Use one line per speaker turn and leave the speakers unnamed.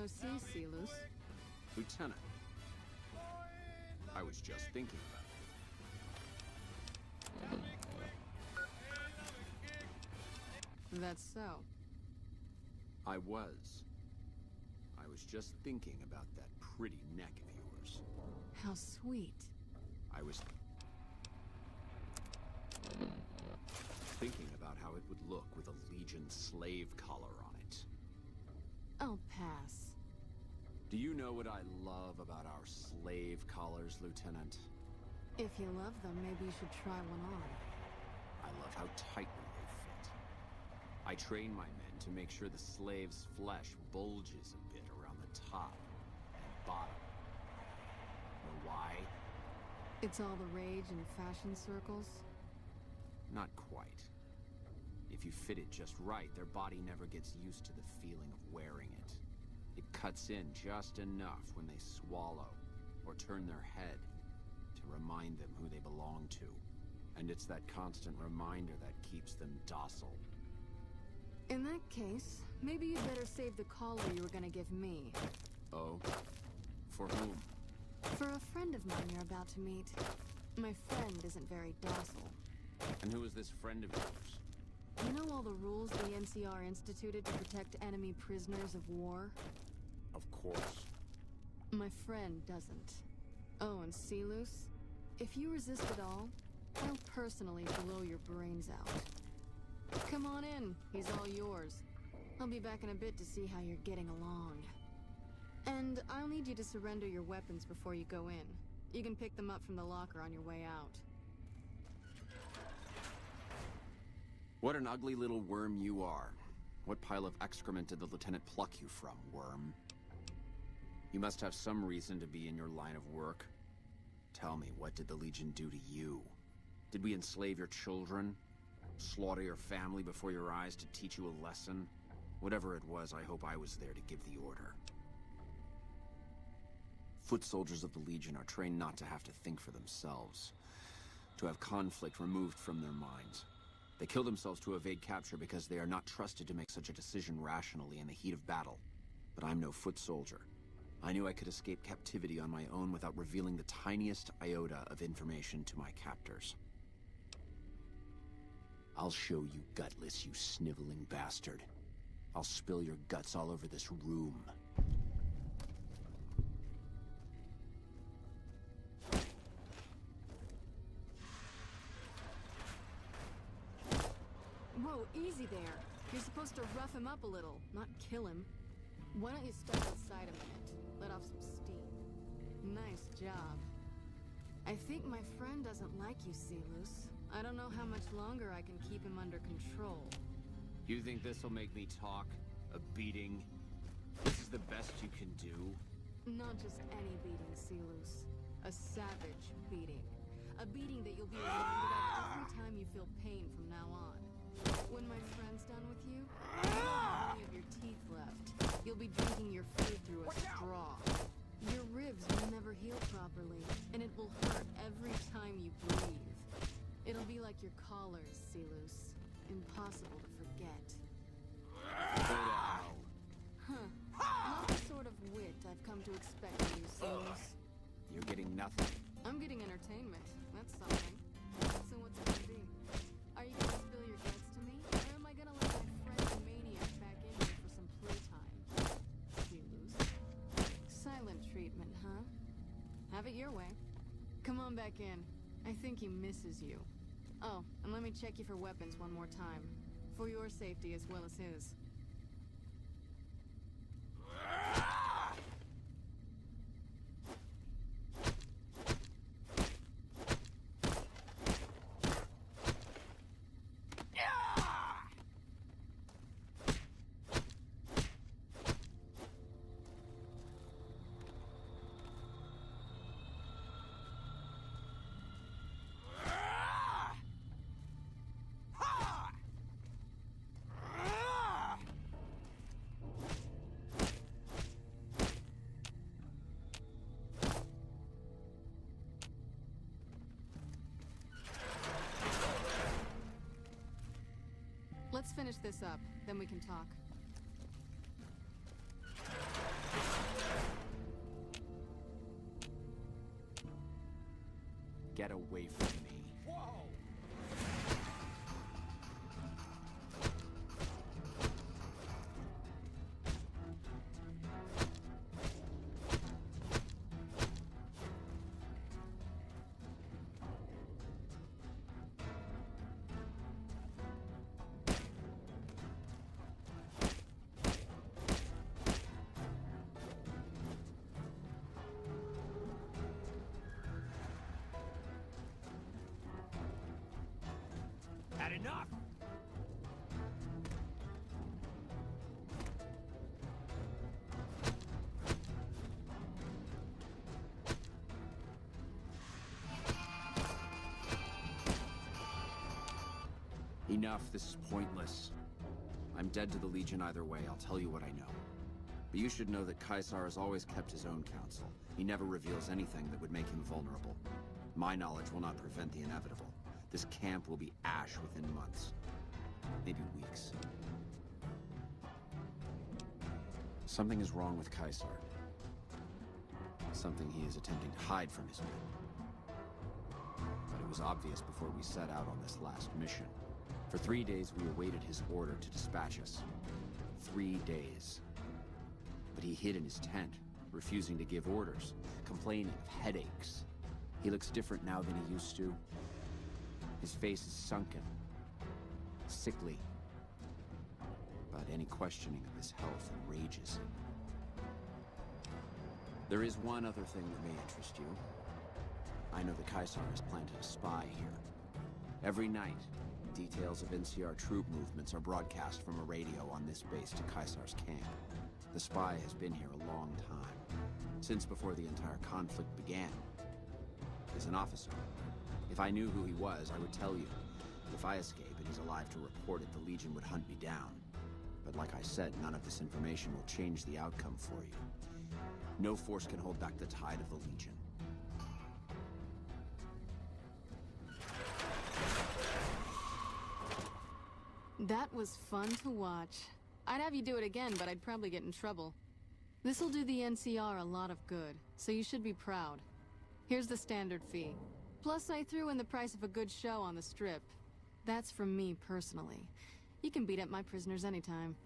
NOC, Celus.
Lieutenant, I was just thinking about it.
That's so.
I was just thinking about that pretty neck of yours.
How sweet.
I was thinking about how it would look with a Legion slave collar on it.
I'll pass.
Do you know what I love about our slave collars, Lieutenant?
If you love them, maybe you should try one on.
I love how tightly they fit. I train my men to make sure the slave's flesh bulges a bit around the top and bottom. Know why?
It's all the rage in fashion circles?
Not quite. If you fit it just right, their body never gets used to the feeling of wearing it. It cuts in just enough when they swallow or turn their head to remind them who they belong to. And it's that constant reminder that keeps them docile.
In that case, maybe you'd better save the collar you were gonna give me.
Oh? For whom?
For a friend of mine you're about to meet. My friend isn't very docile.
And who is this friend of yours?
You know all the rules the NCR instituted to protect enemy prisoners of war?
Of course.
My friend doesn't. Oh, and Celus? If you resist at all, I'll personally blow your brains out. Come on in, he's all yours. I'll be back in a bit to see how you're getting along. And I'll need you to surrender your weapons before you go in. You can pick them up from the locker on your way out.
What an ugly little worm you are. What pile of excrement did the lieutenant pluck you from, worm? You must have some reason to be in your line of work. Tell me, what did the Legion do to you? Did we enslave your children? Slaughter your family before your eyes to teach you a lesson? Whatever it was, I hope I was there to give the order. Foot soldiers of the Legion are trained not to have to think for themselves, to have conflict removed from their minds. They kill themselves to evade capture because they are not trusted to make such a decision rationally in the heat of battle. But I'm no foot soldier. I knew I could escape captivity on my own without revealing the tiniest iota of information to my captors. I'll show you gutless, you sniveling bastard. I'll spill your guts all over this room.
Whoa, easy there. You're supposed to rough him up a little, not kill him. Why don't you step outside a minute? Let off some steam. Nice job. I think my friend doesn't like you, Celus. I don't know how much longer I can keep him under control.
You think this'll make me talk? A beating? This is the best you can do?
Not just any beating, Celus. A savage beating. A beating that you'll be reminded of every time you feel pain from now on. When my friend's done with you, you won't have any of your teeth left. You'll be drinking your food through a straw. Your ribs will never heal properly, and it will hurt every time you breathe. It'll be like your collars, Celus. Impossible to forget.
Huh.
Not the sort of wit I've come to expect from you, Celus.
You're getting nothing.
I'm getting entertainment. That's something. So what's it gonna be? Are you gonna spill your guts to me? Or am I gonna let my friend the maniac back in here for some playtime? Celus. Silent treatment, huh? Have it your way. Come on back in. I think he misses you. Oh, and let me check you for weapons one more time. For your safety as well as his. Let's finish this up, then we can talk.
Get away from me. Whoa! Had enough! Enough, this is pointless. I'm dead to the Legion either way, I'll tell you what I know. But you should know that Caesar has always kept his own counsel. He never reveals anything that would make him vulnerable. My knowledge will not prevent the inevitable. This camp will be ash within months. Maybe weeks. Something is wrong with Caesar. Something he is attempting to hide from his men. But it was obvious before we set out on this last mission. For 3 days we awaited his order to dispatch us. 3 days. But he hid in his tent, refusing to give orders, complaining of headaches. He looks different now than he used to. His face is sunken, sickly. But any questioning of his health enrages him. There is one other thing that may interest you. I know that Caesar has planted a spy here. Every night, details of NCR troop movements are broadcast from a radio on this base to Caesar's camp. The spy has been here a long time, since before the entire conflict began. He's an officer. If I knew who he was, I would tell you. If I escape and he's alive to report it, the Legion would hunt me down. But like I said, none of this information will change the outcome for you. No force can hold back the tide of the Legion.
That was fun to watch. I'd have you do it again, but I'd probably get in trouble. This'll do the NCR a lot of good, so you should be proud. Here's the standard fee. Plus, I threw in the price of a good show on the strip. That's from me personally. You can beat up my prisoners anytime.